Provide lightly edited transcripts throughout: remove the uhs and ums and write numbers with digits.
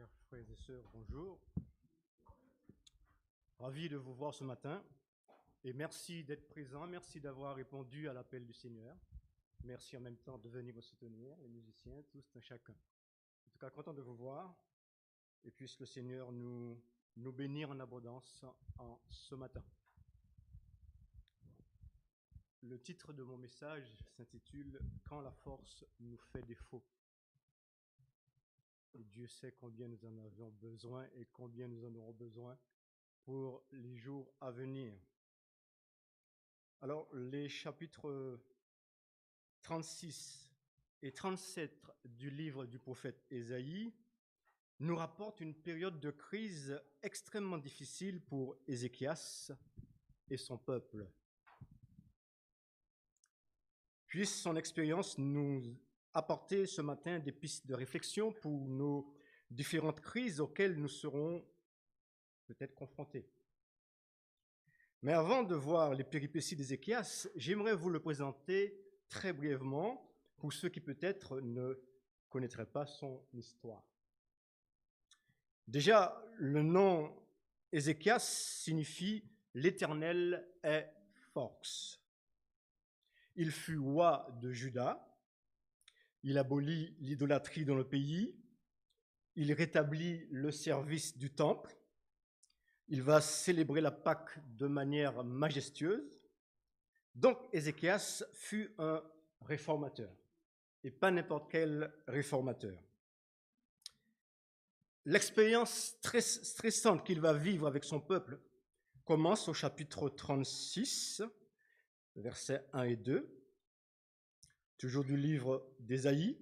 Chers frères et sœurs, bonjour. Ravi de vous voir ce matin et merci d'être présents, merci d'avoir répondu à l'appel du Seigneur. Merci en même temps de venir me soutenir, les musiciens, tous un chacun. En tout cas, content de vous voir et puisse le Seigneur nous bénir en abondance en ce matin. Le titre de mon message s'intitule « Quand la force nous fait défaut ». Et Dieu sait combien nous en avons besoin et combien nous en aurons besoin pour les jours à venir. Alors, les chapitres 36 et 37 du livre du prophète Ésaïe nous rapportent une période de crise extrêmement difficile pour Ézéchias et son peuple. Puisse son expérience nous apporter ce matin des pistes de réflexion pour nos différentes crises auxquelles nous serons peut-être confrontés. Mais avant de voir les péripéties d'Ézéchias, j'aimerais vous le présenter très brièvement pour ceux qui peut-être ne connaîtraient pas son histoire. Déjà, le nom Ézéchias signifie « l'Éternel est force ». Il fut roi de Juda, il abolit l'idolâtrie dans le pays, il rétablit le service du temple, il va célébrer la Pâque de manière majestueuse. Donc Ézéchias fut un réformateur, et pas n'importe quel réformateur. L'expérience très stressante qu'il va vivre avec son peuple commence au chapitre 36, versets 1 et 2, toujours du livre d'Ésaïe.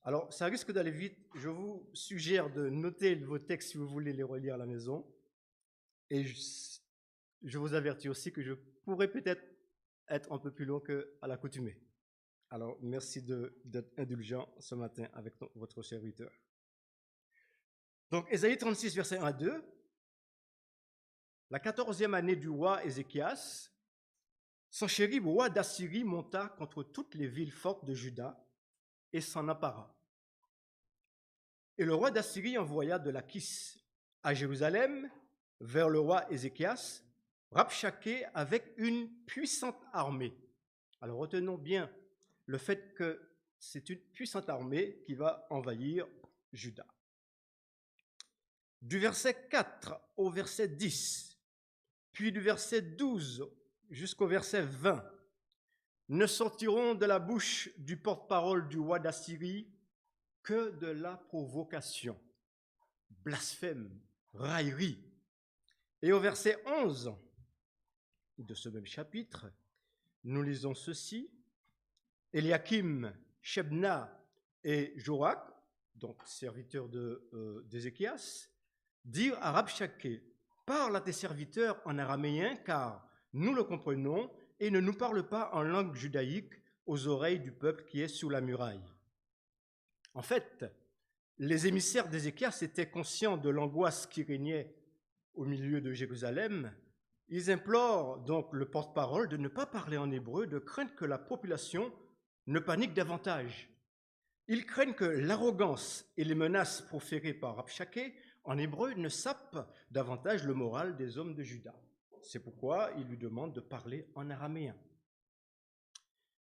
Alors, ça risque d'aller vite. Je vous suggère de noter vos textes si vous voulez les relire à la maison. Et je vous avertis aussi que je pourrais peut-être être un peu plus long qu'à l'accoutumée. Alors, merci d'être indulgent ce matin avec votre serviteur. Donc, Ésaïe 36, versets 1 à 2. La 14e année du roi Ézéchias, Sanchérib, roi d'Assyrie, monta contre toutes les villes fortes de Juda et s'en empara. Et le roi d'Assyrie envoya de Lachish à Jérusalem vers le roi Ézéchias, Rabshaké avec une puissante armée. Alors retenons bien le fait que c'est une puissante armée qui va envahir Juda. Du verset 4 au verset 10, puis du verset 12 jusqu'au verset 20, ne sortiront de la bouche du porte-parole du roi d'Assyrie que de la provocation, blasphème, raillerie. Et au verset 11 de ce même chapitre, nous lisons ceci. Éliakim, Shebna et Jorak, donc serviteurs d'Ézéchias, dirent à Rabshaké, parle à tes serviteurs en araméen, car nous le comprenons, et ne nous parle pas en langue judaïque aux oreilles du peuple qui est sous la muraille. En fait, les émissaires d'Ézéchias étaient conscients de l'angoisse qui régnait au milieu de Jérusalem. Ils implorent donc le porte-parole de ne pas parler en hébreu, de craindre que la population ne panique davantage. Ils craignent que l'arrogance et les menaces proférées par Rabshaké en hébreu ne sapent davantage le moral des hommes de Juda. C'est pourquoi ils lui demandent de parler en araméen.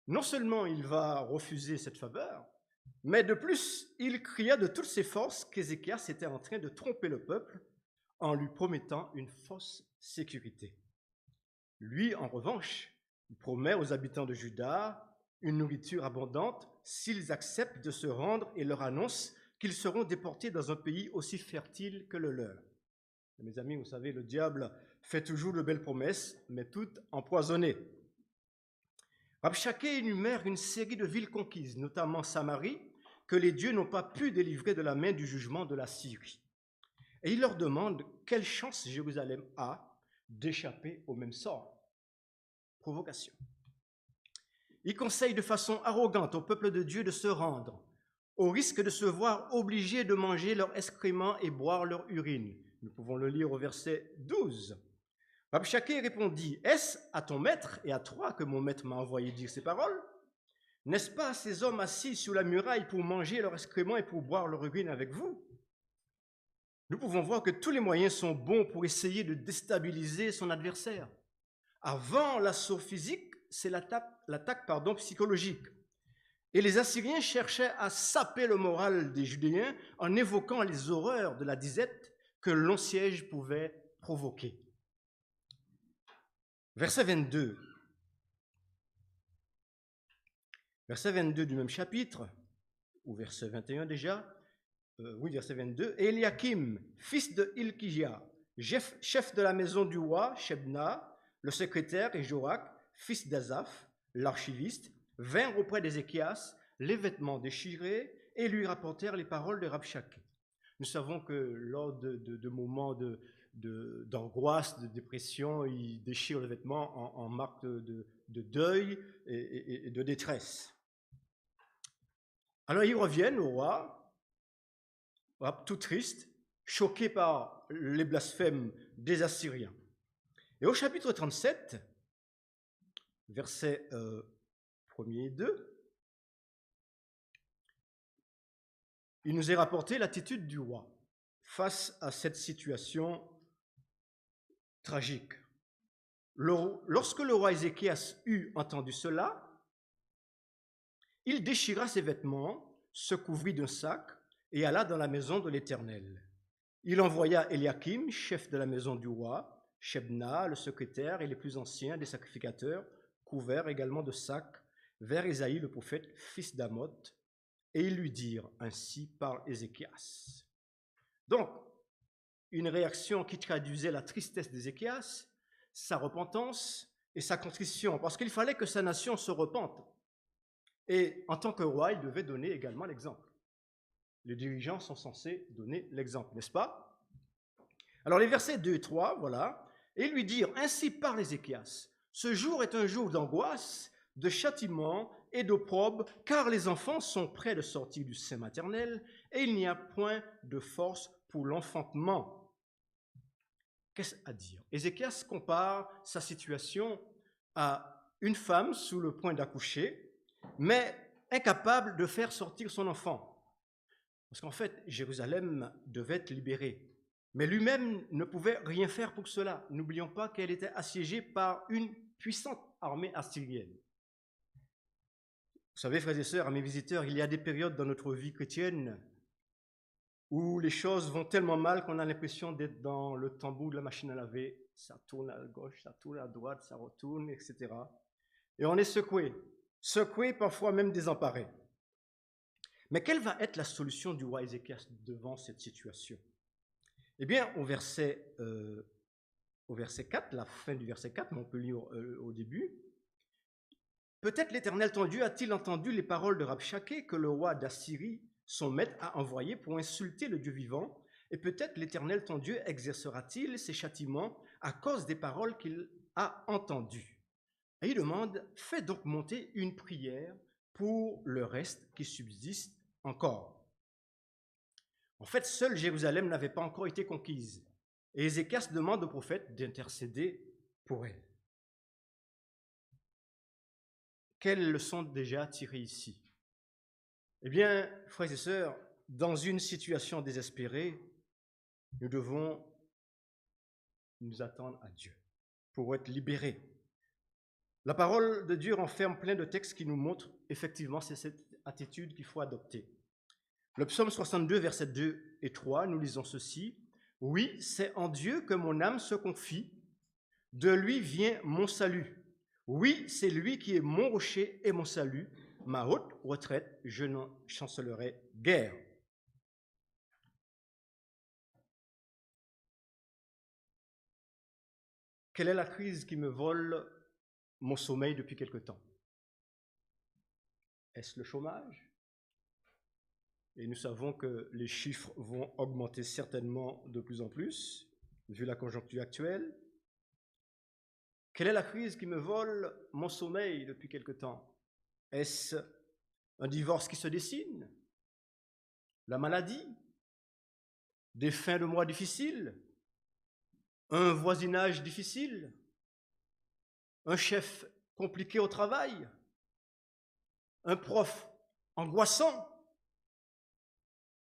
Non seulement il va refuser cette faveur, mais de plus, il cria de toutes ses forces qu'Ézéchias était en train de tromper le peuple en lui promettant une fausse sécurité. Lui, en revanche, il promet aux habitants de Juda une nourriture abondante s'ils acceptent de se rendre et leur annonce qu'ils seront déportés dans un pays aussi fertile que le leur. Mes amis, vous savez, le diable fait toujours de belles promesses, mais toutes empoisonnées. Rabshaké énumère une série de villes conquises, notamment Samarie, que les dieux n'ont pas pu délivrer de la main du jugement de la Syrie. Et il leur demande quelle chance Jérusalem a d'échapper au même sort. Provocation. Il conseille de façon arrogante au peuple de Dieu de se rendre, au risque de se voir obligés de manger leurs excréments et boire leur urine. Nous pouvons le lire au verset 12. Rabshaké répondit, « Est-ce à ton maître et à toi que mon maître m'a envoyé dire ces paroles ? N'est-ce pas ces hommes assis sur la muraille pour manger leurs excréments et pour boire leur urine avec vous ? nous pouvons voir que tous les moyens sont bons pour essayer de déstabiliser son adversaire. Avant l'assaut physique, c'est l'attaque psychologique. Et les Assyriens cherchaient à saper le moral des Judéens en évoquant les horreurs de la disette que le long siège pouvait provoquer. Verset 22. Verset 22 du même chapitre, ou verset 21 déjà, verset 22. Et Eliakim, fils de Hilkija, chef de la maison du roi, Shebna, le secrétaire, et Joach, fils d'Azaph, l'archiviste, vinrent auprès d'Ézéchias, les vêtements déchirés, et lui rapportèrent les paroles de Rabshakeh. Nous savons que lors de moments d'angoisse, de dépression, il déchire le vêtement en marque de deuil et de détresse. Alors ils reviennent au roi, tout triste, choqué par les blasphèmes des Assyriens. Et au chapitre 37, versets 1er et 2, il nous est rapporté l'attitude du roi face à cette situation tragique. Lorsque le roi Ézéchias eut entendu cela, il déchira ses vêtements, se couvrit d'un sac et alla dans la maison de l'Éternel. Il envoya Eliakim, chef de la maison du roi, Shebna, le secrétaire, et les plus anciens des sacrificateurs, couverts également de sacs, vers Ésaïe le prophète, fils d'Amoth, et ils lui dirent, ainsi parle Ézéchias. Donc, une réaction qui traduisait la tristesse d'Ézéchias, sa repentance et sa contrition, parce qu'il fallait que sa nation se repente. Et en tant que roi, il devait donner également l'exemple. Les dirigeants sont censés donner l'exemple, n'est-ce pas? Alors les versets 2 et 3, voilà, et lui dirent, ainsi parle Ézéchias, ce jour est un jour d'angoisse, de châtiment et d'opprobre, car les enfants sont près de sortir du sein maternel, et il n'y a point de force pour l'enfantement. Qu'est-ce à dire? Ézéchias compare sa situation à une femme sous le point d'accoucher, mais incapable de faire sortir son enfant. Parce qu'en fait, Jérusalem devait être libérée. Mais lui-même ne pouvait rien faire pour cela. N'oublions pas qu'elle était assiégée par une puissante armée assyrienne. Vous savez, frères et sœurs, amis visiteurs, il y a des périodes dans notre vie chrétienne où les choses vont tellement mal qu'on a l'impression d'être dans le tambour de la machine à laver. Ça tourne à gauche, ça tourne à droite, ça retourne, etc. Et on est secoué, parfois même désemparé. Mais quelle va être la solution du roi Ézéchias devant cette situation? Eh bien, au verset 4, la fin du verset 4, mais on peut lire au début, « Peut-être l'Éternel ton Dieu a-t-il entendu les paroles de Rabshakeh que le roi d'Assyrie, son maître, a envoyé pour insulter le Dieu vivant, et peut-être l'Éternel ton Dieu exercera-t-il ses châtiments à cause des paroles qu'il a entendues. » Et il demande, « Fais donc monter une prière pour le reste qui subsiste encore. » En fait, seule Jérusalem n'avait pas encore été conquise. Et Ézéchias demande au prophète d'intercéder pour elle. Quelles leçons déjà tirées ici? Eh bien, frères et sœurs, dans une situation désespérée, nous devons nous attendre à Dieu pour être libérés. La parole de Dieu renferme plein de textes qui nous montrent effectivement c'est cette attitude qu'il faut adopter. Le psaume 62, versets 2 et 3, nous lisons ceci. « Oui, c'est en Dieu que mon âme se confie, de lui vient mon salut. Oui, c'est lui qui est mon rocher et mon salut, ma haute retraite, je n'en chancellerai guère. » Quelle est la crise qui me vole mon sommeil depuis quelque temps? Est-ce le chômage? Et nous savons que les chiffres vont augmenter certainement de plus en plus, vu la conjoncture actuelle. Quelle est la crise qui me vole mon sommeil depuis quelque temps? Est-ce un divorce qui se dessine? La maladie? Des fins de mois difficiles? Un voisinage difficile? Un chef compliqué au travail? Un prof angoissant?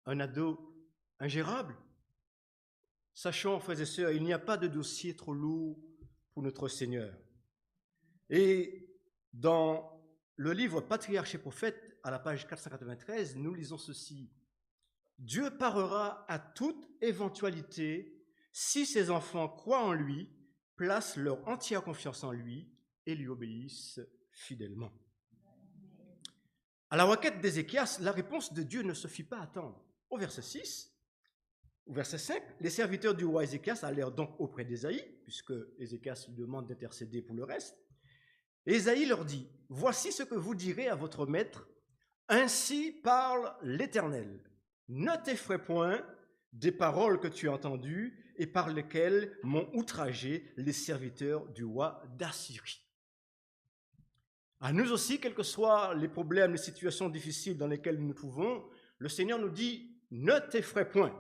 Un ado ingérable? Sachons, frères et sœurs, il n'y a pas de dossier trop lourd pour notre Seigneur. Et dans le livre Patriarches et prophètes, à la page 493, nous lisons ceci. Dieu parera à toute éventualité si ses enfants croient en lui, placent leur entière confiance en lui et lui obéissent fidèlement. À la requête d'Ézéchias, la réponse de Dieu ne se fit pas attendre. Au verset 6, au verset 5, les serviteurs du roi Ézéchias allèrent donc auprès d'Ésaïe, puisque Ézéchias lui demande d'intercéder pour le reste. Et Ésaïe leur dit, « Voici ce que vous direz à votre maître, ainsi parle l'Éternel. Ne t'effraie point des paroles que tu as entendues et par lesquelles m'ont outragé les serviteurs du roi d'Assyrie. » À nous aussi, quels que soient les problèmes, les situations difficiles dans lesquelles nous nous trouvons, le Seigneur nous dit, « Ne t'effraie point. »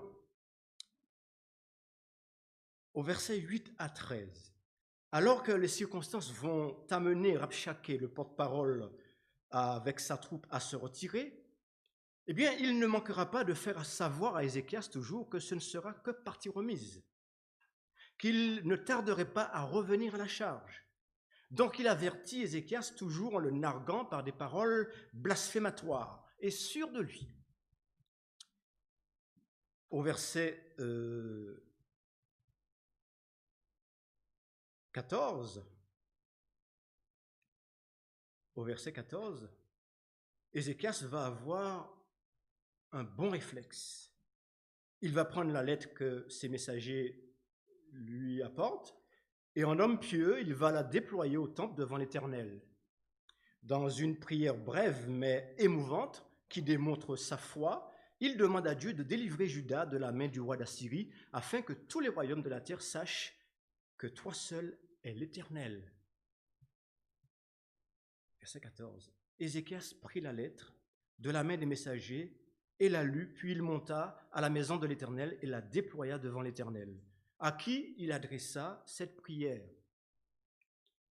Au verset 8 à 13, alors que les circonstances vont amener Rabshakeh, le porte-parole, avec sa troupe à se retirer, eh bien, il ne manquera pas de faire savoir à Ézéchias toujours que ce ne sera que partie remise, qu'il ne tarderait pas à revenir à la charge. Donc il avertit Ézéchias toujours en le narguant par des paroles blasphématoires et sûr de lui. Au verset 14, Ézéchias va avoir un bon réflexe. Il va prendre la lettre que ses messagers lui apportent et en homme pieux, il va la déployer au temple devant l'Éternel. Dans une prière brève mais émouvante qui démontre sa foi, il demande à Dieu de délivrer Juda de la main du roi d'Assyrie afin que tous les royaumes de la terre sachent que toi seul es l'Éternel. Verset 14. Ézéchias prit la lettre de la main des messagers et la lut, puis il monta à la maison de l'Éternel et la déploya devant l'Éternel, à qui il adressa cette prière.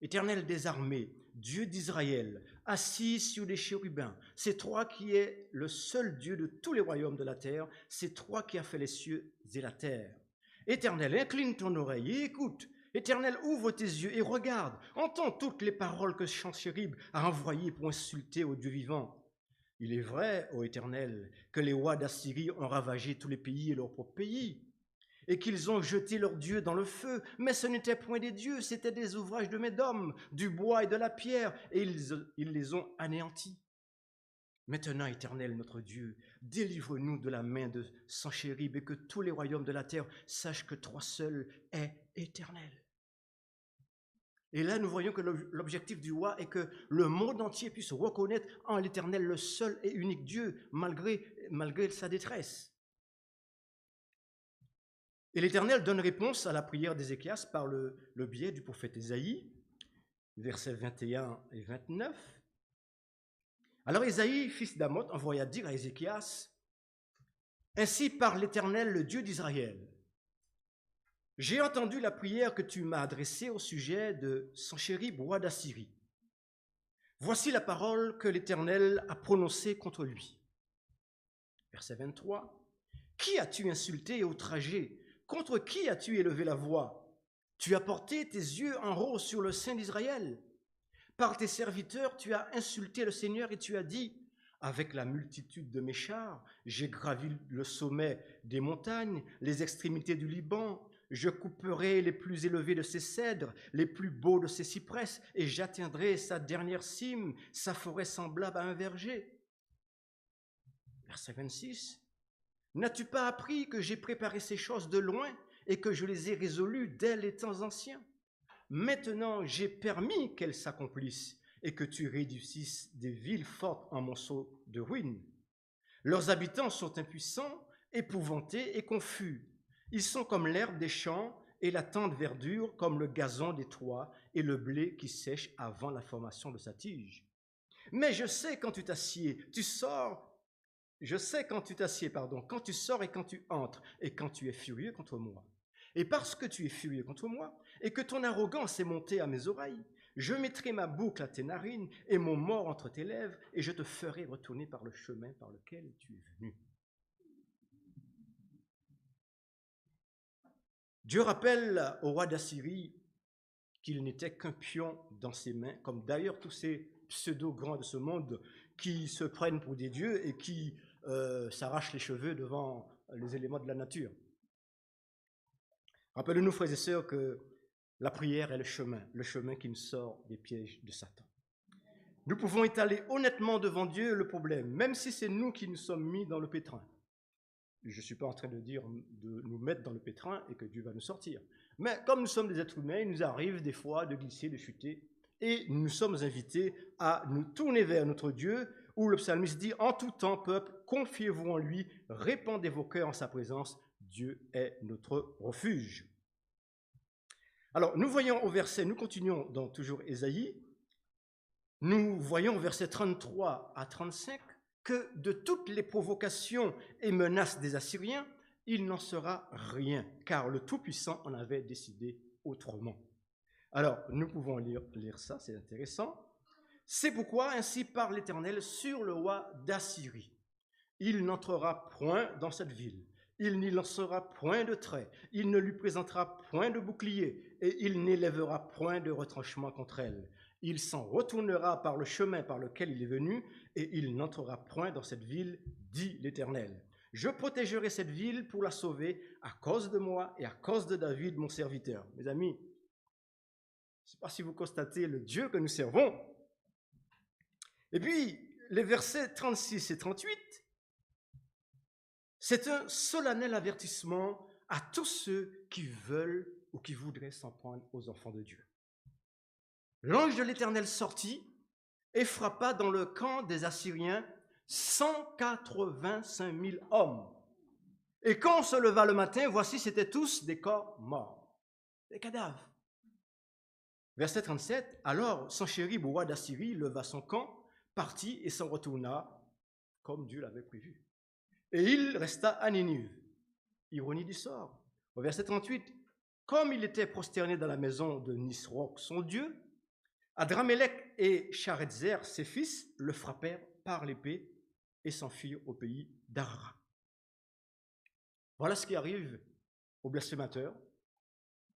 Éternel des armées, Dieu d'Israël, assis sur des chérubins, c'est toi qui es le seul Dieu de tous les royaumes de la terre, c'est toi qui as fait les cieux et la terre. Éternel, incline ton oreille et écoute. Éternel, ouvre tes yeux et regarde, entends toutes les paroles que Senchérib a envoyées pour insulter au Dieu vivant. Il est vrai, ô Éternel, que les rois d'Assyrie ont ravagé tous les pays et leur propre pays, et qu'ils ont jeté leurs dieux dans le feu, mais ce n'étaient point des dieux, c'étaient des ouvrages de mes d'hommes, du bois et de la pierre, et ils les ont anéantis. Maintenant, Éternel, notre Dieu, délivre-nous de la main de Senchérib, et que tous les royaumes de la terre sachent que toi seul es Éternel. Et là, nous voyons que l'objectif du roi est que le monde entier puisse reconnaître en l'Éternel le seul et unique Dieu, malgré sa détresse. Et l'Éternel donne réponse à la prière d'Ézéchias par le biais du prophète Ésaïe, versets 21 et 29. Alors Ésaïe, fils d'Amoth, envoya dire à Ézéchias, « Ainsi parle l'Éternel, le Dieu d'Israël. J'ai entendu la prière que tu m'as adressée au sujet de Senchérib, roi d'Assyrie. Voici la parole que l'Éternel a prononcée contre lui. » Verset 23. « Qui as-tu insulté et outragé? Contre qui as-tu élevé la voix? Tu as porté tes yeux en haut sur le sein d'Israël. Par tes serviteurs, tu as insulté le Seigneur et tu as dit, avec la multitude de mes chars, j'ai gravi le sommet des montagnes, les extrémités du Liban. Je couperai les plus élevés de ses cèdres, les plus beaux de ses cyprès, et j'atteindrai sa dernière cime, sa forêt semblable à un verger. » Verset 26. « N'as-tu pas appris que j'ai préparé ces choses de loin et que je les ai résolues dès les temps anciens? Maintenant, j'ai permis qu'elles s'accomplissent et que tu réduisisses des villes fortes en monceaux de ruines. Leurs habitants sont impuissants, épouvantés et confus. Ils sont comme l'herbe des champs et la tendre verdure comme le gazon des toits et le blé qui sèche avant la formation de sa tige. Mais je sais quand tu t'assieds, quand tu sors et quand tu entres, et quand tu es furieux contre moi. Et parce que tu es furieux contre moi, et que ton arrogance est montée à mes oreilles, je mettrai ma boucle à tes narines et mon mors entre tes lèvres, et je te ferai retourner par le chemin par lequel tu es venu. » Dieu rappelle au roi d'Assyrie qu'il n'était qu'un pion dans ses mains, comme d'ailleurs tous ces pseudo-grands de ce monde qui se prennent pour des dieux et qui s'arrachent les cheveux devant les éléments de la nature. Rappelez-nous, frères et sœurs, que la prière est le chemin qui nous sort des pièges de Satan. Nous pouvons étaler honnêtement devant Dieu le problème, même si c'est nous qui nous sommes mis dans le pétrin. Je ne suis pas en train de dire de nous mettre dans le pétrin et que Dieu va nous sortir. Mais comme nous sommes des êtres humains, il nous arrive des fois de glisser, de chuter, et nous sommes invités à nous tourner vers notre Dieu, où le psalmiste dit « En tout temps, peuple, confiez-vous en lui, répandez vos cœurs en sa présence, Dieu est notre refuge. » Alors, nous voyons au verset, nous continuons dans toujours Ésaïe, nous voyons au verset 33 à 35 que de toutes les provocations et menaces des Assyriens, il n'en sera rien, car le Tout-Puissant en avait décidé autrement. Alors, nous pouvons lire ça, c'est intéressant. C'est pourquoi, ainsi parle l'Éternel sur le roi d'Assyrie. Il n'entrera point dans cette ville, il n'y lancera point de trait, il ne lui présentera point de bouclier, et il n'élèvera point de retranchement contre elle. Il s'en retournera par le chemin par lequel il est venu, et il n'entrera point dans cette ville, dit l'Éternel. Je protégerai cette ville pour la sauver à cause de moi et à cause de David, mon serviteur. Mes amis, je ne sais pas si vous constatez le Dieu que nous servons. Et puis, les versets 36 et 38, c'est un solennel avertissement à tous ceux qui veulent ou qui voudraient s'en prendre aux enfants de Dieu. L'ange de l'Éternel sortit et frappa dans le camp des Assyriens 185 000 hommes. Et quand on se leva le matin, voici, c'étaient tous des corps morts, des cadavres. Verset 37, alors Sanchérib, roi d'Assyrie, leva son camp, partit et s'en retourna comme Dieu l'avait prévu. Et il resta à Ninive. Ironie du sort. Au verset 38, comme il était prosterné dans la maison de Nisroch, son dieu, Adramélec et Charetzer, ses fils, le frappèrent par l'épée et s'enfuirent au pays d'Arra. Voilà ce qui arrive aux blasphémateurs,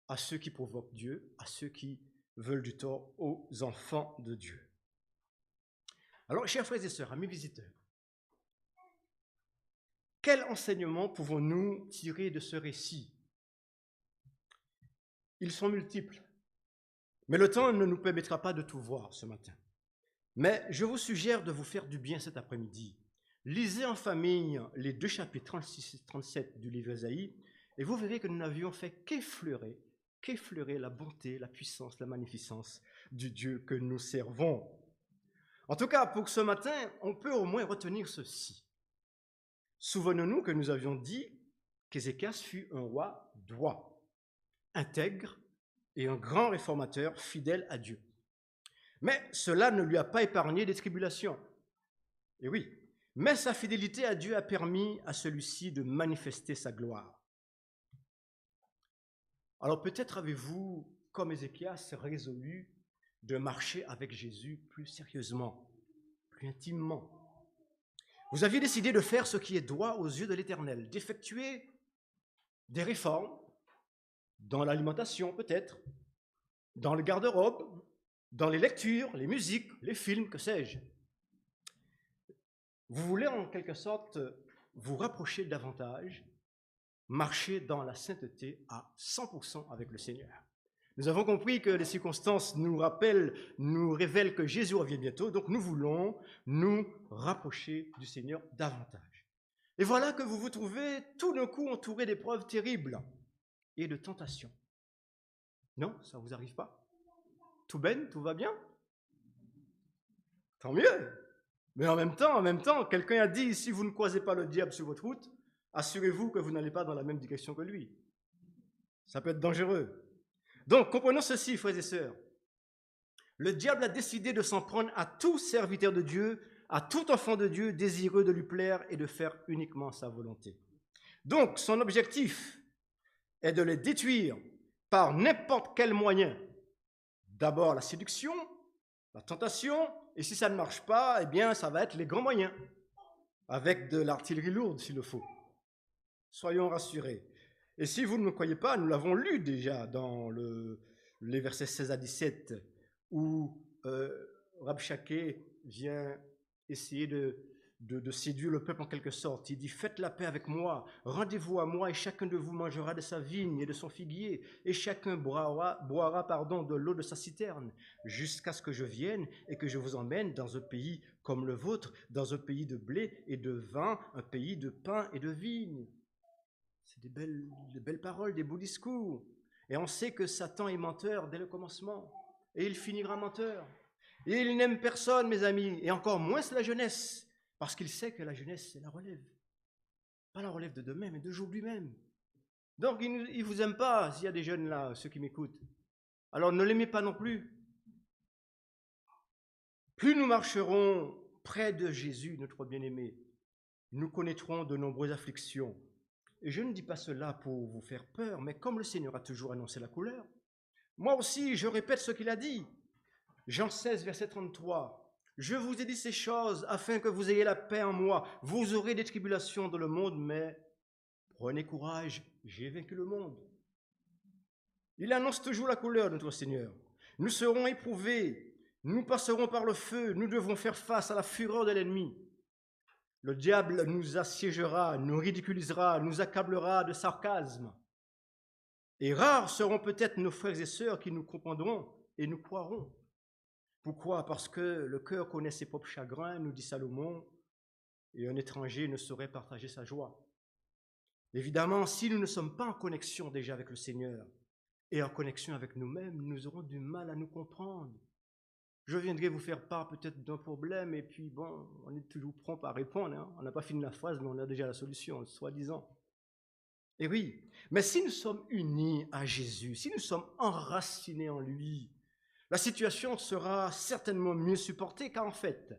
à ceux qui provoquent Dieu, à ceux qui veulent du tort aux enfants de Dieu. Alors, chers frères et sœurs, amis visiteurs, quel enseignement pouvons-nous tirer de ce récit? Ils sont multiples, mais le temps ne nous permettra pas de tout voir ce matin. Mais je vous suggère de vous faire du bien cet après-midi. Lisez en famille les 2 chapitres 36 et 37 du livre d'Ésaïe, et vous verrez que nous n'avions fait qu'effleurer la bonté, la puissance, la magnificence du Dieu que nous servons. En tout cas, pour ce matin, on peut au moins retenir ceci. Souvenons-nous que nous avions dit qu'Ézéchias fut un roi droit, intègre et un grand réformateur fidèle à Dieu. Mais cela ne lui a pas épargné des tribulations. Et oui, mais sa fidélité à Dieu a permis à celui-ci de manifester sa gloire. Alors peut-être avez-vous, comme Ézéchias, résolu de marcher avec Jésus plus sérieusement, plus intimement. Vous aviez décidé de faire ce qui est droit aux yeux de l'Éternel, d'effectuer des réformes dans l'alimentation peut-être, dans le garde-robe, dans les lectures, les musiques, les films, que sais-je. Vous voulez en quelque sorte vous rapprocher davantage, marcher dans la sainteté à 100% avec le Seigneur. Nous avons compris que les circonstances nous révèlent que Jésus revient bientôt, donc nous voulons nous rapprocher du Seigneur davantage. Et voilà que vous vous trouvez tout d'un coup entouré d'épreuves terribles et de tentations. Non, ça ne vous arrive pas? Tout ben, tout va bien? Tant mieux. Mais en même temps, quelqu'un a dit, si vous ne croisez pas le diable sur votre route, assurez-vous que vous n'allez pas dans la même direction que lui. Ça peut être dangereux. Donc, comprenons ceci, frères et sœurs. Le diable a décidé de s'en prendre à tout serviteur de Dieu, à tout enfant de Dieu désireux de lui plaire et de faire uniquement sa volonté. Donc, son objectif est de les détruire par n'importe quel moyen. D'abord la séduction, la tentation, et si ça ne marche pas, eh bien, ça va être les grands moyens, avec de l'artillerie lourde s'il le faut. Soyons rassurés. Et si vous ne me croyez pas, nous l'avons lu déjà dans les versets 16 à 17, où Rabshakeh vient essayer de séduire le peuple en quelque sorte. Il dit, faites la paix avec moi, rendez-vous à moi, et chacun de vous mangera de sa vigne et de son figuier, et chacun boira de l'eau de sa citerne, jusqu'à ce que je vienne et que je vous emmène dans un pays comme le vôtre, dans un pays de blé et de vin, un pays de pain et de vigne. C'est des belles paroles, des beaux discours. Et on sait que Satan est menteur dès le commencement. Et il finira menteur. Et il n'aime personne, mes amis, et encore moins la jeunesse, parce qu'il sait que la jeunesse, c'est la relève. Pas la relève de demain, mais d'aujourd'hui même. Donc, il ne vous aime pas, s'il y a des jeunes là, ceux qui m'écoutent. Alors, ne l'aimez pas non plus. Plus nous marcherons près de Jésus, notre bien-aimé, nous connaîtrons de nombreuses afflictions. Et je ne dis pas cela pour vous faire peur, mais comme le Seigneur a toujours annoncé la couleur, moi aussi, je répète ce qu'il a dit. Jean 16, verset 33. Je vous ai dit ces choses afin que vous ayez la paix en moi. Vous aurez des tribulations dans le monde, mais prenez courage, j'ai vaincu le monde. Il annonce toujours la couleur de notre Seigneur. Nous serons éprouvés, nous passerons par le feu, nous devons faire face à la fureur de l'ennemi. Le diable nous assiégera, nous ridiculisera, nous accablera de sarcasme. Et rares seront peut-être nos frères et sœurs qui nous comprendront et nous croiront. Pourquoi? Parce que le cœur connaît ses propres chagrins, nous dit Salomon, et un étranger ne saurait partager sa joie. Évidemment, si nous ne sommes pas en connexion déjà avec le Seigneur et en connexion avec nous-mêmes, nous aurons du mal à nous comprendre. Je viendrai vous faire part peut-être d'un problème, et puis bon, on est toujours prompt à répondre. Hein. On n'a pas fini la phrase, mais on a déjà la solution, soi-disant. Et oui, mais si nous sommes unis à Jésus, si nous sommes enracinés en lui, la situation sera certainement mieux supportée, car en fait,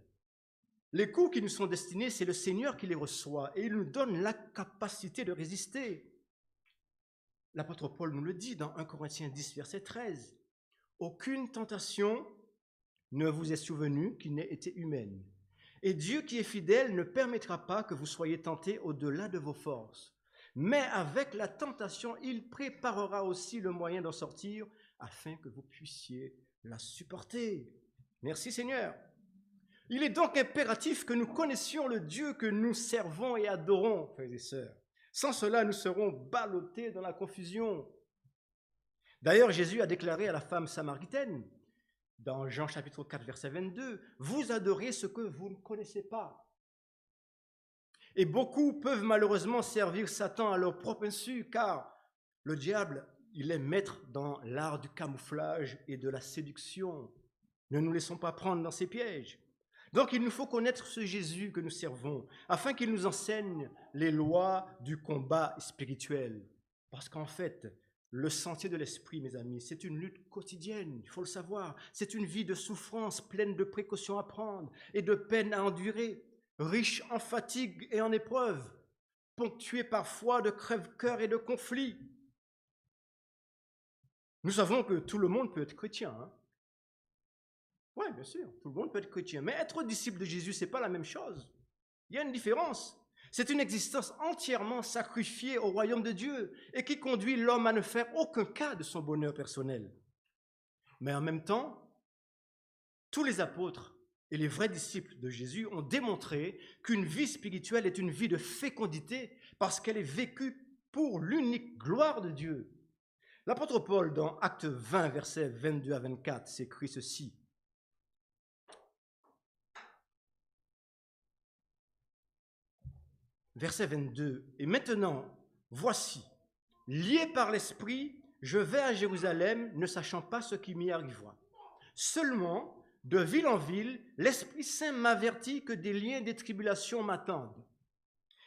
les coups qui nous sont destinés, c'est le Seigneur qui les reçoit, et il nous donne la capacité de résister. L'apôtre Paul nous le dit dans 1 Corinthiens 10, verset 13. « Aucune tentation ne vous est survenue qui n'ait été humaine. Et Dieu qui est fidèle ne permettra pas que vous soyez tentés au-delà de vos forces. Mais avec la tentation, il préparera aussi le moyen d'en sortir afin que vous puissiez la supporter. » Merci Seigneur. Il est donc impératif que nous connaissions le Dieu que nous servons et adorons, frères et sœurs. Sans cela, nous serons ballottés dans la confusion. D'ailleurs, Jésus a déclaré à la femme samaritaine, dans Jean chapitre 4, verset 22, « Vous adorez ce que vous ne connaissez pas. » Et beaucoup peuvent malheureusement servir Satan à leur propre insu, car le diable, il est maître dans l'art du camouflage et de la séduction. Ne nous laissons pas prendre dans ses pièges. Donc il nous faut connaître ce Jésus que nous servons, afin qu'il nous enseigne les lois du combat spirituel. Parce qu'en fait, le sentier de l'esprit, mes amis, c'est une lutte quotidienne, il faut le savoir. C'est une vie de souffrance, pleine de précautions à prendre et de peines à endurer, riche en fatigue et en épreuves, ponctuée parfois de crève-cœur et de conflits. Nous savons que tout le monde peut être chrétien. Hein? Oui, bien sûr, tout le monde peut être chrétien. Mais être disciple de Jésus, ce n'est pas la même chose. Il y a une différence. C'est une existence entièrement sacrifiée au royaume de Dieu et qui conduit l'homme à ne faire aucun cas de son bonheur personnel. Mais en même temps, tous les apôtres et les vrais disciples de Jésus ont démontré qu'une vie spirituelle est une vie de fécondité parce qu'elle est vécue pour l'unique gloire de Dieu. L'apôtre Paul, dans Acte 20, versets 22 à 24, s'écrit ceci. Verset 22, « Et maintenant, voici, lié par l'Esprit, je vais à Jérusalem, ne sachant pas ce qui m'y arrivera. Seulement, de ville en ville, l'Esprit Saint m'avertit que des liens et des tribulations m'attendent.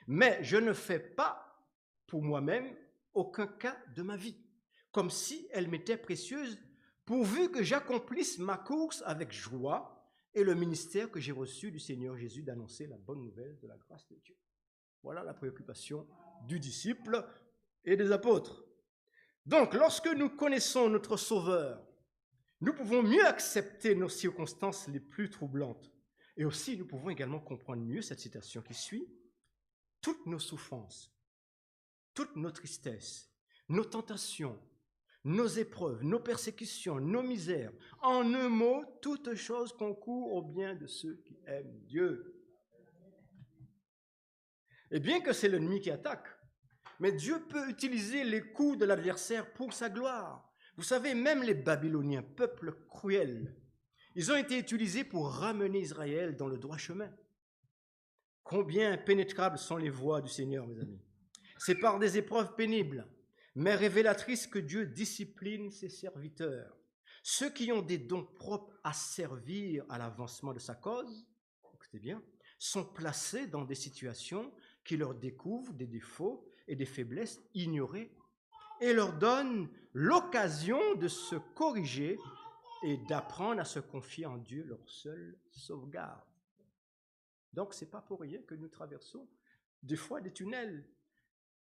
Mais je ne fais pas, pour moi-même, aucun cas de ma vie, comme si elle m'était précieuse, pourvu que j'accomplisse ma course avec joie et le ministère que j'ai reçu du Seigneur Jésus d'annoncer la bonne nouvelle de la grâce de Dieu. » Voilà la préoccupation du disciple et des apôtres. Donc, lorsque nous connaissons notre Sauveur, nous pouvons mieux accepter nos circonstances les plus troublantes. Et aussi, nous pouvons également comprendre mieux cette citation qui suit. Toutes nos souffrances, toutes nos tristesses nos tentations, nos épreuves, nos persécutions, nos misères. En un mot, toutes choses concourent au bien de ceux qui aiment Dieu. Et bien que c'est l'ennemi qui attaque, mais Dieu peut utiliser les coups de l'adversaire pour sa gloire. Vous savez, même les Babyloniens, peuple cruel, ils ont été utilisés pour ramener Israël dans le droit chemin. Combien impénétrables sont les voies du Seigneur, mes amis. C'est par des épreuves pénibles, mais révélatrices que Dieu discipline ses serviteurs. Ceux qui ont des dons propres à servir à l'avancement de sa cause, écoutez bien, sont placés dans des situations qui leur découvrent des défauts et des faiblesses ignorées et leur donnent l'occasion de se corriger et d'apprendre à se confier en Dieu, leur seule sauvegarde. Donc, ce n'est pas pour rien que nous traversons des fois des tunnels.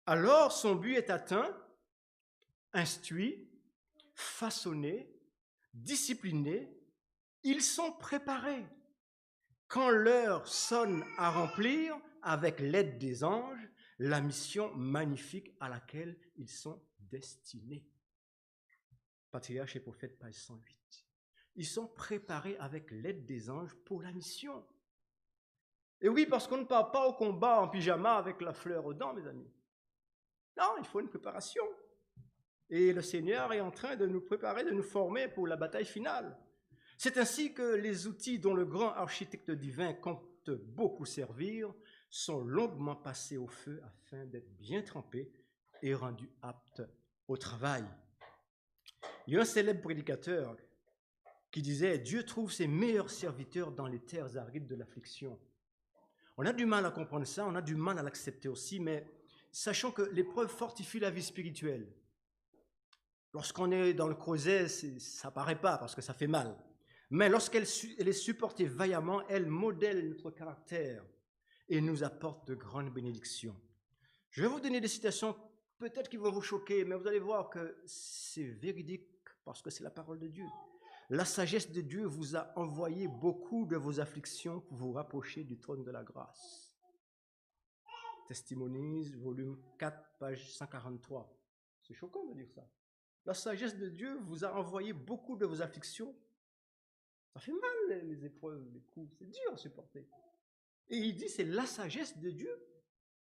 Alors, son but est atteint, instruit, façonné, discipliné. Ils sont préparés. Quand l'heure sonne à remplir, avec l'aide des anges, la mission magnifique à laquelle ils sont destinés. Patriarche et prophète, page 108. Ils sont préparés avec l'aide des anges pour la mission. Et oui, parce qu'on ne part pas au combat en pyjama avec la fleur aux dents, mes amis. Non, il faut une préparation. Et le Seigneur est en train de nous préparer, de nous former pour la bataille finale. C'est ainsi que les outils dont le grand architecte divin compte beaucoup servir sont longuement passés au feu afin d'être bien trempés et rendus aptes au travail. Il y a un célèbre prédicateur qui disait « Dieu trouve ses meilleurs serviteurs dans les terres arides de l'affliction ». On a du mal à comprendre ça, on a du mal à l'accepter aussi, mais sachant que l'épreuve fortifie la vie spirituelle. Lorsqu'on est dans le creuset, ça ne paraît pas parce que ça fait mal. Mais lorsqu'elle est supportée vaillamment, elle modèle notre caractère et nous apporte de grandes bénédictions. Je vais vous donner des citations peut-être qui vont vous choquer, mais vous allez voir que c'est véridique parce que c'est la parole de Dieu. La sagesse de Dieu vous a envoyé beaucoup de vos afflictions pour vous rapprocher du trône de la grâce. Testimonies, volume 4, page 143. C'est choquant de dire ça. La sagesse de Dieu vous a envoyé beaucoup de vos afflictions. Ça fait mal les épreuves, les coups, c'est dur à supporter. Et il dit c'est la sagesse de Dieu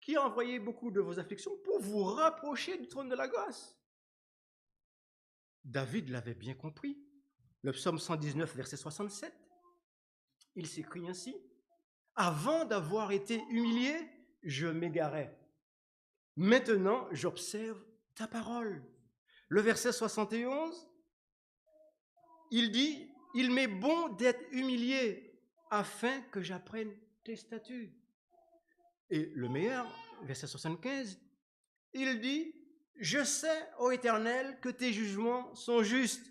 qui a envoyé beaucoup de vos afflictions pour vous rapprocher du trône de la grâce. David l'avait bien compris. Le psaume 119, verset 67, il s'écrit ainsi « Avant d'avoir été humilié, je m'égarais. Maintenant, j'observe ta parole. » Le verset 71, il dit « Il m'est bon d'être humilié afin que j'apprenne tes statuts. » Et le meilleur, verset 75, il dit « Je sais, ô Éternel, que tes jugements sont justes.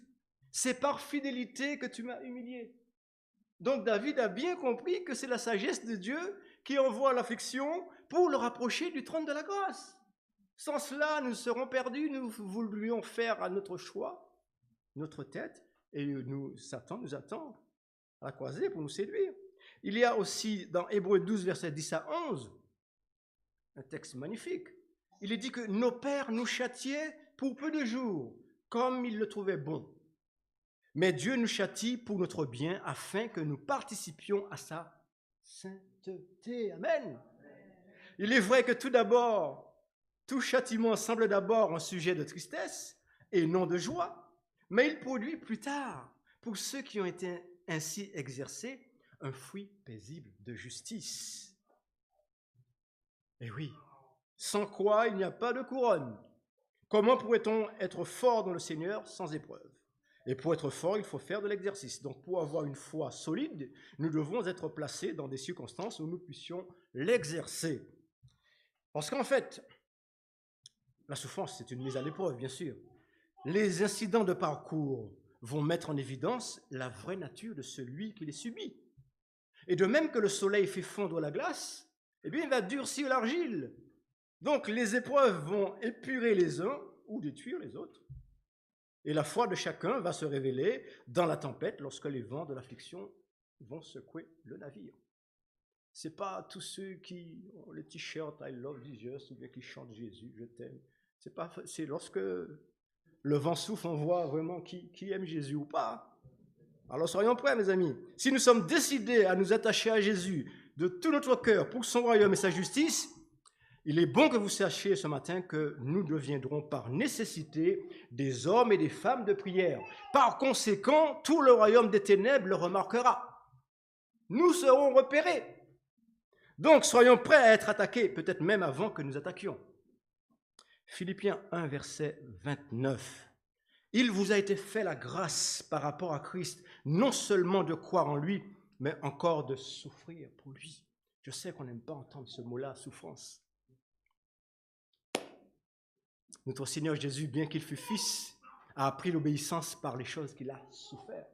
C'est par fidélité que tu m'as humilié. » Donc David a bien compris que c'est la sagesse de Dieu qui envoie l'affliction pour le rapprocher du trône de la grâce. Sans cela, nous serons perdus, nous voudrions faire à notre choix, notre tête, et Satan nous attend à la croisée pour nous séduire. Il y a aussi dans Hébreux 12, versets 10 à 11, un texte magnifique. Il est dit que nos pères nous châtiaient pour peu de jours, comme ils le trouvaient bon. Mais Dieu nous châtie pour notre bien, afin que nous participions à sa sainteté. Amen. Il est vrai que tout châtiment semble d'abord un sujet de tristesse et non de joie, mais il produit plus tard, pour ceux qui ont été ainsi exercés, un fruit paisible de justice. Et oui, sans quoi il n'y a pas de couronne. Comment pourrait-on être fort dans le Seigneur sans épreuve? Et pour être fort, il faut faire de l'exercice. Donc pour avoir une foi solide, nous devons être placés dans des circonstances où nous puissions l'exercer. Parce qu'en fait, la souffrance, c'est une mise à l'épreuve, bien sûr. Les incidents de parcours vont mettre en évidence la vraie nature de celui qui les subit. Et de même que le soleil fait fondre la glace, eh bien, il va durcir l'argile. Donc les épreuves vont épurer les uns ou détruire les autres. Et la foi de chacun va se révéler dans la tempête lorsque les vents de l'affliction vont secouer le navire. Ce n'est pas tous ceux qui ont le t-shirt I love Jesus ou bien qui chantent Jésus, je t'aime. C'est lorsque le vent souffle, on voit vraiment qui aime Jésus ou pas. Alors soyons prêts, mes amis. Si nous sommes décidés à nous attacher à Jésus de tout notre cœur pour son royaume et sa justice, il est bon que vous sachiez ce matin que nous deviendrons par nécessité des hommes et des femmes de prière. Par conséquent, tout le royaume des ténèbres le remarquera. Nous serons repérés. Donc, soyons prêts à être attaqués, peut-être même avant que nous attaquions. Philippiens 1, verset 29. Il vous a été fait la grâce par rapport à Christ, non seulement de croire en lui, mais encore de souffrir pour lui. Je sais qu'on n'aime pas entendre ce mot-là, souffrance. Notre Seigneur Jésus, bien qu'il fût fils, a appris l'obéissance par les choses qu'il a souffert.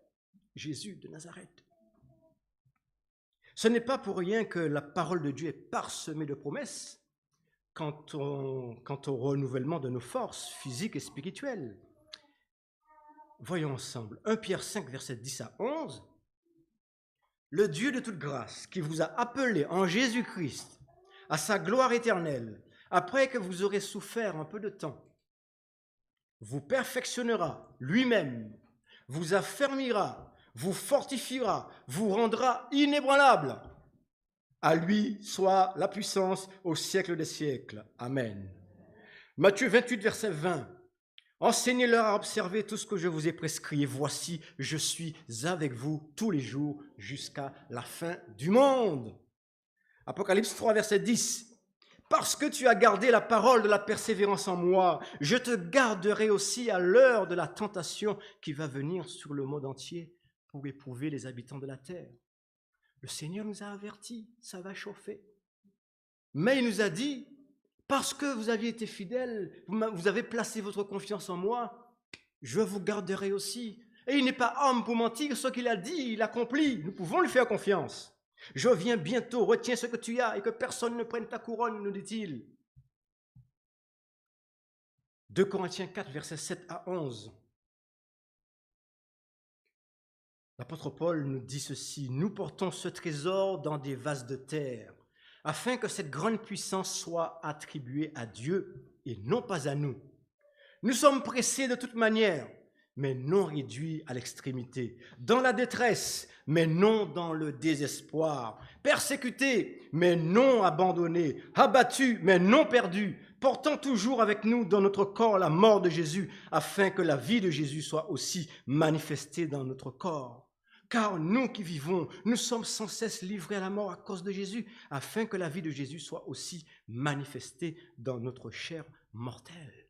Jésus de Nazareth. Ce n'est pas pour rien que la parole de Dieu est parsemée de promesses quant au renouvellement de nos forces physiques et spirituelles. Voyons ensemble. 1 Pierre 5, verset 10 à 11. Le Dieu de toute grâce, qui vous a appelé en Jésus-Christ à sa gloire éternelle, après que vous aurez souffert un peu de temps, vous perfectionnera lui-même, vous affermira, vous fortifiera, vous rendra inébranlable. À lui soit la puissance au siècle des siècles. Amen. Matthieu 28, verset 20. Enseignez-leur à observer tout ce que je vous ai prescrit. Et voici, je suis avec vous tous les jours jusqu'à la fin du monde. Apocalypse 3, verset 10. Parce que tu as gardé la parole de la persévérance en moi, je te garderai aussi à l'heure de la tentation qui va venir sur le monde entier pour éprouver les habitants de la terre. Le Seigneur nous a avertis, ça va chauffer. Mais il nous a dit, parce que vous aviez été fidèles, vous avez placé votre confiance en moi, je vous garderai aussi. Et il n'est pas homme pour mentir, ce qu'il a dit, il accomplit. Nous pouvons lui faire confiance. Je viens bientôt, retiens ce que tu as et que personne ne prenne ta couronne, nous dit-il. 2 Corinthiens 4, versets 7 à 11. L'apôtre Paul nous dit ceci, nous portons ce trésor dans des vases de terre, afin que cette grande puissance soit attribuée à Dieu et non pas à nous. Nous sommes pressés de toute manière, mais non réduits à l'extrémité, dans la détresse, mais non dans le désespoir, persécutés, mais non abandonnés, abattus, mais non perdus, portant toujours avec nous dans notre corps la mort de Jésus, afin que la vie de Jésus soit aussi manifestée dans notre corps. Car nous qui vivons, nous sommes sans cesse livrés à la mort à cause de Jésus, afin que la vie de Jésus soit aussi manifestée dans notre chair mortelle.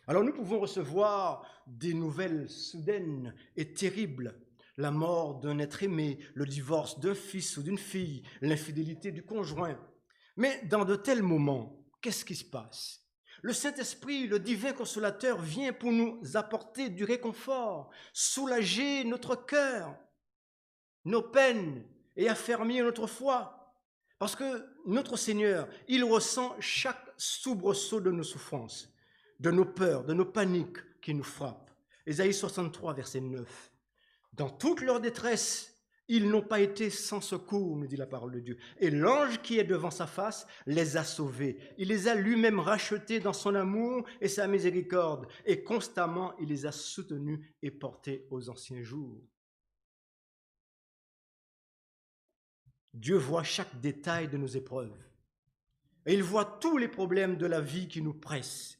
Alors nous pouvons recevoir des nouvelles soudaines et terribles, la mort d'un être aimé, le divorce d'un fils ou d'une fille, l'infidélité du conjoint. Mais dans de tels moments, qu'est-ce qui se passe? Le Saint-Esprit, le divin consolateur, vient pour nous apporter du réconfort, soulager notre cœur, nos peines et affermir notre foi. Parce que notre Seigneur, il ressent chaque soubresaut de nos souffrances, de nos peurs, de nos paniques qui nous frappent. Ésaïe 63, verset 9. Dans toute leur détresse, ils n'ont pas été sans secours, nous dit la parole de Dieu. Et l'ange qui est devant sa face les a sauvés. Il les a lui-même rachetés dans son amour et sa miséricorde. Et constamment, il les a soutenus et portés aux anciens jours. Dieu voit chaque détail de nos épreuves. Et il voit tous les problèmes de la vie qui nous pressent.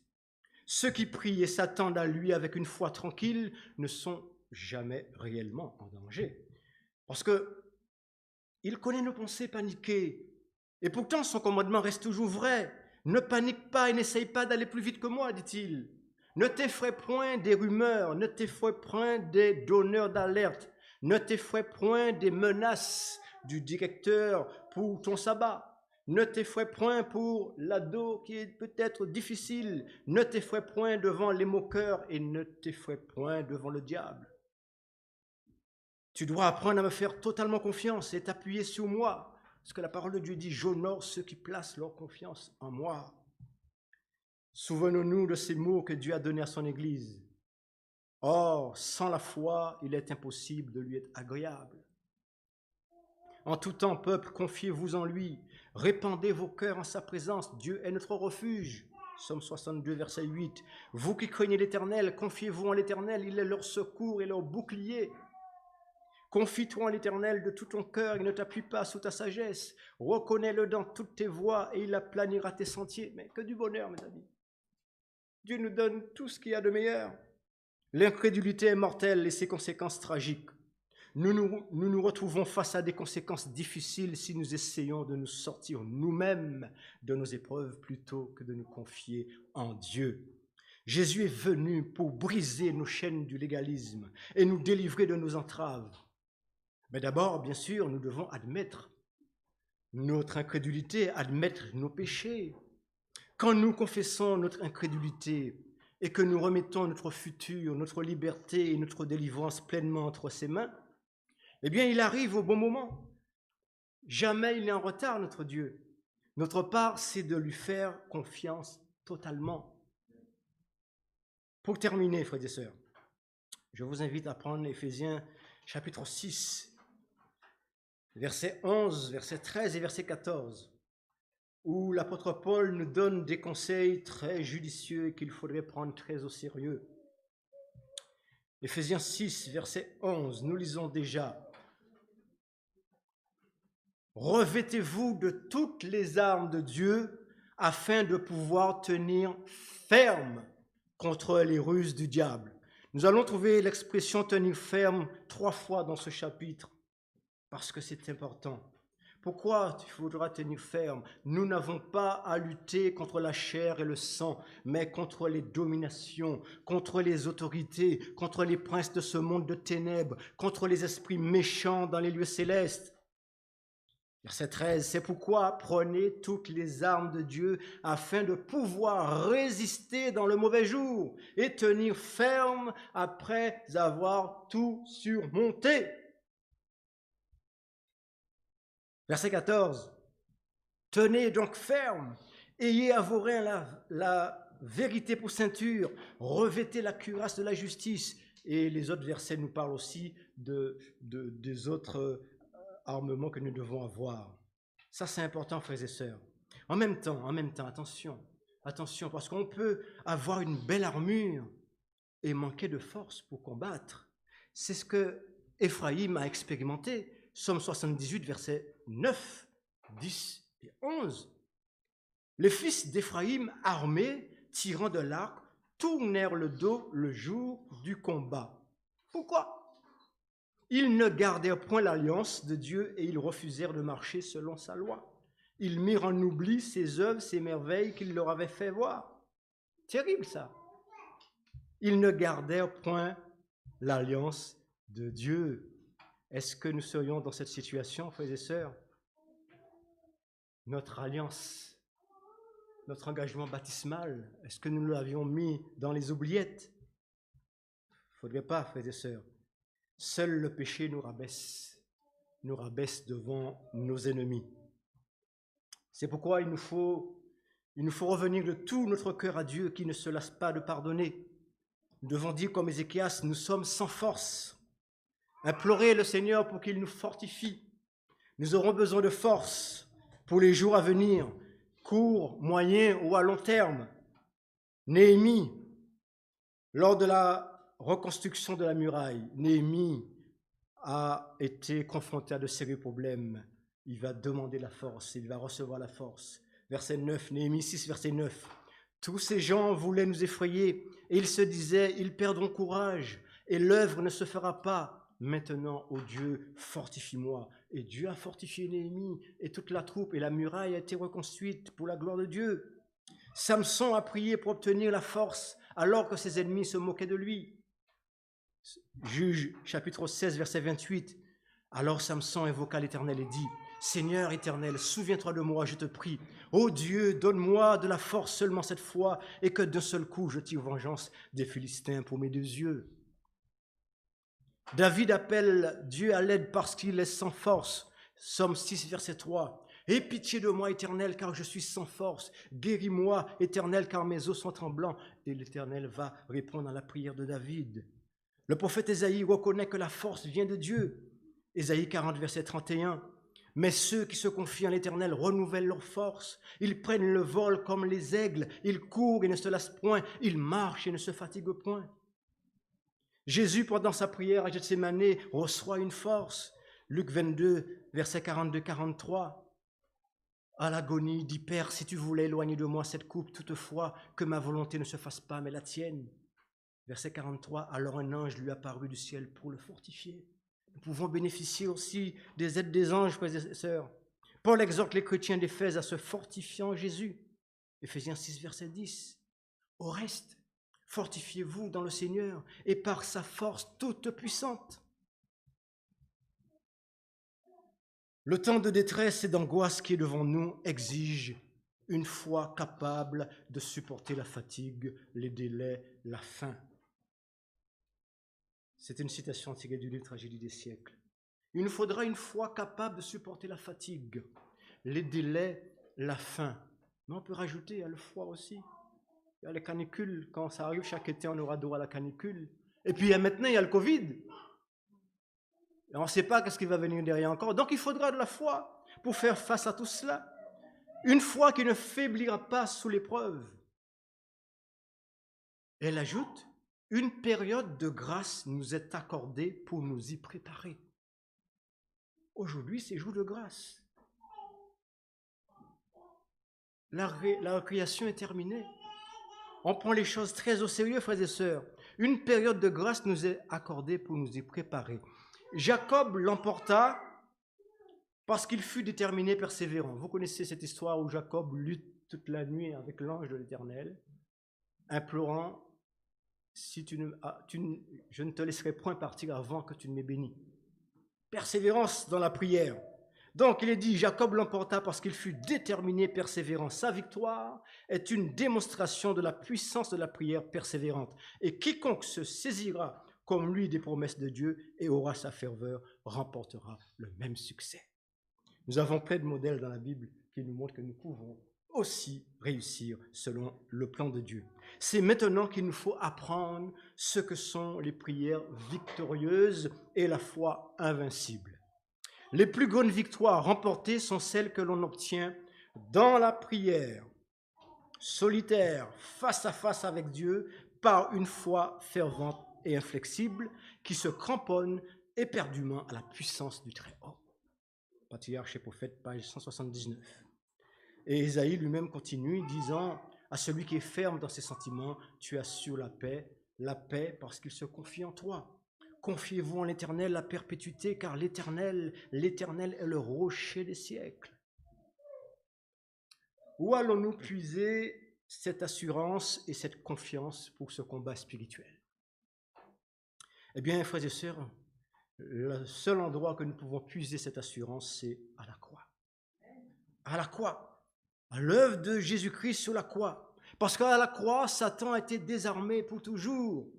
Ceux qui prient et s'attendent à lui avec une foi tranquille ne sont jamais réellement en danger. Parce qu'il connaît nos pensées paniquées. Et pourtant, son commandement reste toujours vrai. Ne panique pas et n'essaye pas d'aller plus vite que moi, dit-il. Ne t'effraie point des rumeurs, ne t'effraie point des donneurs d'alerte, ne t'effraie point des menaces du directeur pour ton sabbat. Ne t'effraie point pour l'ado qui est peut-être difficile. Ne t'effraie point devant les moqueurs et ne t'effraie point devant le diable. Tu dois apprendre à me faire totalement confiance et t'appuyer sur moi. Parce que la parole de Dieu dit, j'honore ceux qui placent leur confiance en moi. Souvenons-nous de ces mots que Dieu a donnés à son Église. Or, sans la foi, il est impossible de lui être agréable. En tout temps, peuple, confiez-vous en lui. Répandez vos cœurs en sa présence. Dieu est notre refuge. Psaume 62, verset 8. Vous qui craignez l'Éternel, confiez-vous en l'Éternel. Il est leur secours et leur bouclier. Confie-toi en l'Éternel de tout ton cœur, il ne t'appuie pas sous ta sagesse. Reconnais-le dans toutes tes voies et il aplanira tes sentiers. Mais que du bonheur, mes amis. Dieu nous donne tout ce qu'il y a de meilleur. L'incrédulité est mortelle et ses conséquences tragiques. Nous nous retrouvons face à des conséquences difficiles si nous essayons de nous sortir nous-mêmes de nos épreuves plutôt que de nous confier en Dieu. Jésus est venu pour briser nos chaînes du légalisme et nous délivrer de nos entraves. Mais d'abord, bien sûr, nous devons admettre notre incrédulité, admettre nos péchés. Quand nous confessons notre incrédulité et que nous remettons notre futur, notre liberté et notre délivrance pleinement entre ses mains, eh bien, il arrive au bon moment. Jamais il n'est en retard, notre Dieu. Notre part, c'est de lui faire confiance totalement. Pour terminer, frères et sœurs, je vous invite à prendre Éphésiens chapitre 6, verset 11, verset 13 et verset 14, où l'apôtre Paul nous donne des conseils très judicieux qu'il faudrait prendre très au sérieux. Éphésiens 6, verset 11, nous lisons déjà. Revêtez-vous de toutes les armes de Dieu afin de pouvoir tenir ferme contre les ruses du diable. Nous allons trouver l'expression tenir ferme 3 fois dans ce chapitre parce que c'est important. Pourquoi il faudra tenir ferme? Nous n'avons pas à lutter contre la chair et le sang, mais contre les dominations, contre les autorités, contre les princes de ce monde de ténèbres, contre les esprits méchants dans les lieux célestes. Verset 13, c'est pourquoi prenez toutes les armes de Dieu afin de pouvoir résister dans le mauvais jour et tenir ferme après avoir tout surmonté. Verset 14, tenez donc ferme, ayez à vos reins la vérité pour ceinture, revêtez la cuirasse de la justice. Et les autres versets nous parlent aussi des autres armements que nous devons avoir. Ça, c'est important, frères et sœurs. En même temps, attention, parce qu'on peut avoir une belle armure et manquer de force pour combattre. C'est ce que Éphraïm a expérimenté. Psaume 78, versets 9, 10 et 11. Les fils d'Éphraïm, armés, tirant de l'arc, tournèrent le dos le jour du combat. Pourquoi? Ils ne gardèrent point l'alliance de Dieu et ils refusèrent de marcher selon sa loi. Ils mirent en oubli ses œuvres, ses merveilles qu'il leur avait fait voir. Terrible ça. Ils ne gardèrent point l'alliance de Dieu. Est-ce que nous serions dans cette situation, frères et sœurs? Notre alliance, notre engagement baptismal, est-ce que nous l'avions mis dans les oubliettes? Il ne faudrait pas, frères et sœurs. Seul le péché nous rabaisse devant nos ennemis. C'est pourquoi il nous faut revenir de tout notre cœur à Dieu qui ne se lasse pas de pardonner. Nous devons dire comme Ézéchias, nous sommes sans force. Implorer le Seigneur pour qu'il nous fortifie. Nous aurons besoin de force pour les jours à venir, court, moyen ou à long terme. Néhémie, lors de la reconstruction de la muraille, Néhémie a été confronté à de sérieux problèmes. Il va demander la force, il va recevoir la force. Verset 9, Néhémie 6, verset 9. Tous ces gens voulaient nous effrayer et ils se disaient, ils perdront courage et l'œuvre ne se fera pas. Maintenant, ô Dieu, fortifie-moi. Et Dieu a fortifié Néhémie et toute la troupe et la muraille a été reconstruite pour la gloire de Dieu. Samson a prié pour obtenir la force alors que ses ennemis se moquaient de lui. Juge chapitre 16, verset 28. Alors Samson invoqua l'Éternel et dit, Seigneur éternel, souviens-toi de moi, je te prie. Ô Dieu, donne-moi de la force seulement cette fois et que d'un seul coup je tire vengeance des Philistins pour mes 2 yeux. David appelle Dieu à l'aide parce qu'il est sans force. Psaume 6, verset 3. Aie pitié de moi, Éternel, car je suis sans force. Guéris-moi, Éternel, car mes os sont tremblants. Et l'Éternel va répondre à la prière de David. Le prophète Ésaïe reconnaît que la force vient de Dieu. Ésaïe 40, verset 31. Mais ceux qui se confient en l'Éternel renouvellent leur force. Ils prennent le vol comme les aigles. Ils courent et ne se lassent point. Ils marchent et ne se fatiguent point. Jésus, pendant sa prière à Gethsémani, reçoit une force. Luc 22, versets 42-43. À l'agonie, dit, Père, si tu voulais éloigner de moi cette coupe, toutefois, que ma volonté ne se fasse pas, mais la tienne. Verset 43, alors un ange lui apparut du ciel pour le fortifier. Nous pouvons bénéficier aussi des aides des anges, frères et sœurs. Paul exhorte les chrétiens d'Éphèse à se fortifier en Jésus. Éphésiens 6, verset 10. Au reste, fortifiez-vous dans le Seigneur et par sa force toute puissante. Le temps de détresse et d'angoisse qui est devant nous exige une foi capable de supporter la fatigue, les délais, la faim. C'est une citation tirée du livre Tragédie des siècles. Il nous faudra une foi capable de supporter la fatigue, les délais, la faim. Mais on peut rajouter à le froid aussi. Il y a les canicules. Quand ça arrive chaque été, on aura droit à la canicule. Et puis maintenant, il y a le Covid. Et on ne sait pas ce qui va venir derrière encore. Donc il faudra de la foi pour faire face à tout cela. Une foi qui ne faiblira pas sous l'épreuve. Elle ajoute, une période de grâce nous est accordée pour nous y préparer. Aujourd'hui, c'est jour de grâce. La récréation est terminée. On prend les choses très au sérieux, frères et sœurs. Une période de grâce nous est accordée pour nous y préparer. Jacob l'emporta parce qu'il fut déterminé, persévérant. Vous connaissez cette histoire où Jacob lutte toute la nuit avec l'ange de l'Éternel, implorant, je ne te laisserai point partir avant que tu ne m'aies béni. Persévérance dans la prière. Donc il est dit, Jacob l'emporta parce qu'il fut déterminé, persévérant. Sa victoire est une démonstration de la puissance de la prière persévérante. Et quiconque se saisira comme lui des promesses de Dieu et aura sa ferveur, remportera le même succès. Nous avons plein de modèles dans la Bible qui nous montrent que nous pouvons aussi réussir selon le plan de Dieu. C'est maintenant qu'il nous faut apprendre ce que sont les prières victorieuses et la foi invincible. Les plus grandes victoires remportées sont celles que l'on obtient dans la prière, solitaire, face à face avec Dieu, par une foi fervente et inflexible qui se cramponne éperdument à la puissance du Très-Haut. Patriarche et prophète, page 179. Et Ésaïe lui-même continue, disant à celui qui est ferme dans ses sentiments, tu assures la paix parce qu'il se confie en toi. Confiez-vous en l'Éternel la perpétuité, car l'Éternel est le rocher des siècles. Où allons-nous puiser cette assurance et cette confiance pour ce combat spirituel? Eh bien, frères et sœurs, le seul endroit que nous pouvons puiser cette assurance, c'est à la croix. À la croix. À l'œuvre de Jésus-Christ sur la croix. Parce qu'à la croix, Satan a été désarmé pour toujours.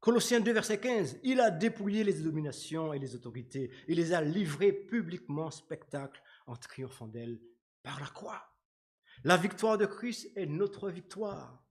Colossiens 2, verset 15, il a dépouillé les dominations et les autorités. Il les a livrées publiquement en spectacle en triomphant d'elles par la croix. La victoire de Christ est notre victoire.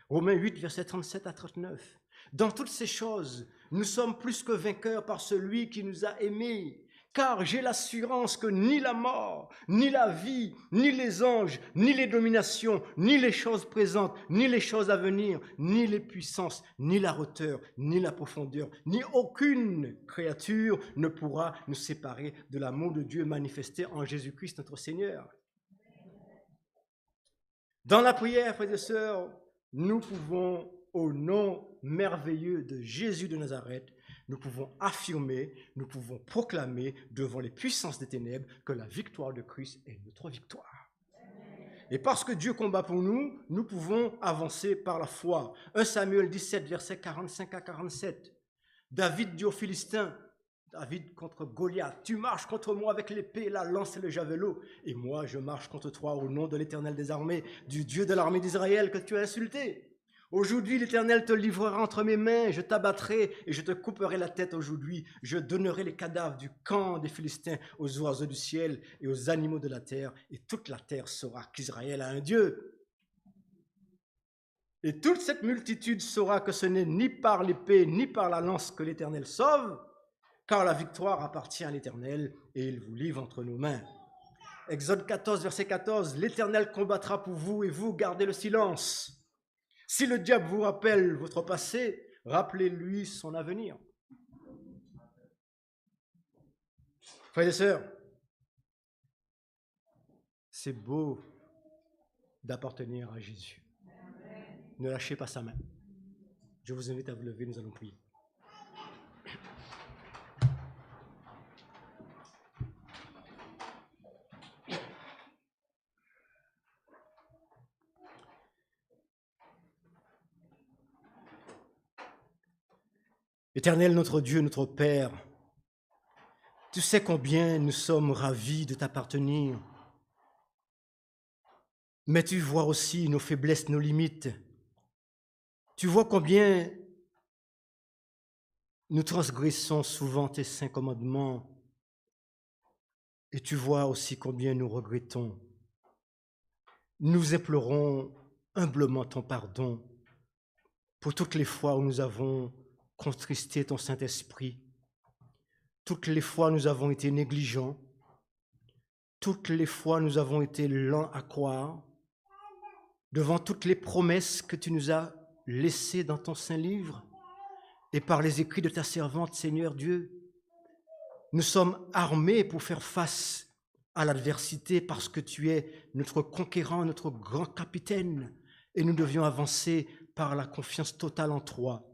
Romains 8, verset 37 à 39. Dans toutes ces choses, nous sommes plus que vainqueurs par celui qui nous a aimés. Car j'ai l'assurance que ni la mort, ni la vie, ni les anges, ni les dominations, ni les choses présentes, ni les choses à venir, ni les puissances, ni la hauteur, ni la profondeur, ni aucune créature ne pourra nous séparer de l'amour de Dieu manifesté en Jésus-Christ notre Seigneur. Dans la prière, frères et sœurs, nous pouvons, au nom merveilleux de Jésus de Nazareth, nous pouvons affirmer, nous pouvons proclamer devant les puissances des ténèbres que la victoire de Christ est notre victoire. Et parce que Dieu combat pour nous, nous pouvons avancer par la foi. 1 Samuel 17, versets 45 à 47. David dit aux Philistins, David contre Goliath, tu marches contre moi avec l'épée, la lance et le javelot, et moi je marche contre toi au nom de l'Éternel des armées, du Dieu de l'armée d'Israël que tu as insulté. Aujourd'hui, l'Éternel te livrera entre mes mains, je t'abattrai et je te couperai la tête aujourd'hui. Je donnerai les cadavres du camp des Philistins aux oiseaux du ciel et aux animaux de la terre, et toute la terre saura qu'Israël a un Dieu. Et toute cette multitude saura que ce n'est ni par l'épée ni par la lance que l'Éternel sauve, car la victoire appartient à l'Éternel et il vous livre entre nos mains. Exode 14, verset 14, l'Éternel combattra pour vous et vous gardez le silence. Si le diable vous rappelle votre passé, rappelez-lui son avenir. Frères et sœurs, c'est beau d'appartenir à Jésus. Ne lâchez pas sa main. Je vous invite à vous lever, nous allons prier. Éternel, notre Dieu, notre Père, tu sais combien nous sommes ravis de t'appartenir, mais tu vois aussi nos faiblesses, nos limites. Tu vois combien nous transgressons souvent tes saints commandements et tu vois aussi combien nous regrettons. Nous implorons humblement ton pardon pour toutes les fois où nous avons contristé ton Saint-Esprit, toutes les fois où nous avons été négligents, toutes les fois où nous avons été lents à croire, devant toutes les promesses que tu nous as laissées dans ton Saint-Livre et par les écrits de ta servante, Seigneur Dieu. Nous sommes armés pour faire face à l'adversité parce que tu es notre conquérant, notre grand capitaine et nous devions avancer par la confiance totale en toi.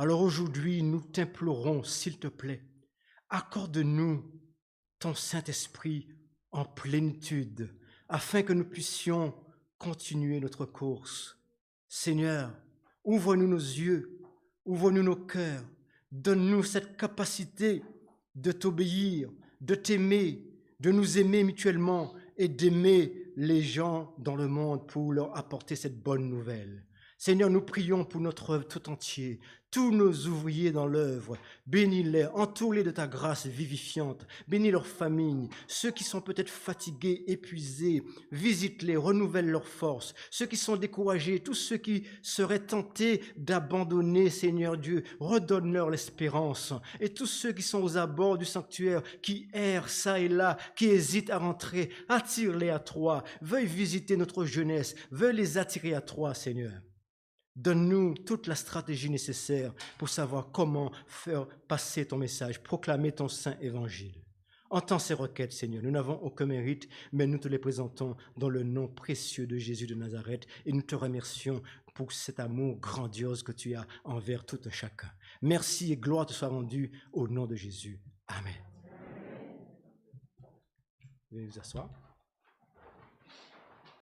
Alors aujourd'hui, nous t'implorons, s'il te plaît, accorde-nous ton Saint-Esprit en plénitude afin que nous puissions continuer notre course. Seigneur, ouvre-nous nos yeux, ouvre-nous nos cœurs, donne-nous cette capacité de t'obéir, de t'aimer, de nous aimer mutuellement et d'aimer les gens dans le monde pour leur apporter cette bonne nouvelle. Seigneur, nous prions pour notre œuvre tout entier, tous nos ouvriers dans l'œuvre. Bénis-les, entoure-les de ta grâce vivifiante. Bénis leurs familles, ceux qui sont peut-être fatigués, épuisés. Visite-les, renouvelle leurs forces. Ceux qui sont découragés, tous ceux qui seraient tentés d'abandonner, Seigneur Dieu, redonne-leur l'espérance. Et tous ceux qui sont aux abords du sanctuaire, qui errent ça et là, qui hésitent à rentrer, attire-les à toi. Veuille visiter notre jeunesse, veuille les attirer à toi, Seigneur. Donne-nous toute la stratégie nécessaire pour savoir comment faire passer ton message, proclamer ton saint évangile. Entends ces requêtes, Seigneur. Nous n'avons aucun mérite, mais nous te les présentons dans le nom précieux de Jésus de Nazareth et nous te remercions pour cet amour grandiose que tu as envers tout un chacun. Merci et gloire te soit rendue au nom de Jésus. Amen. Veuillez vous asseoir.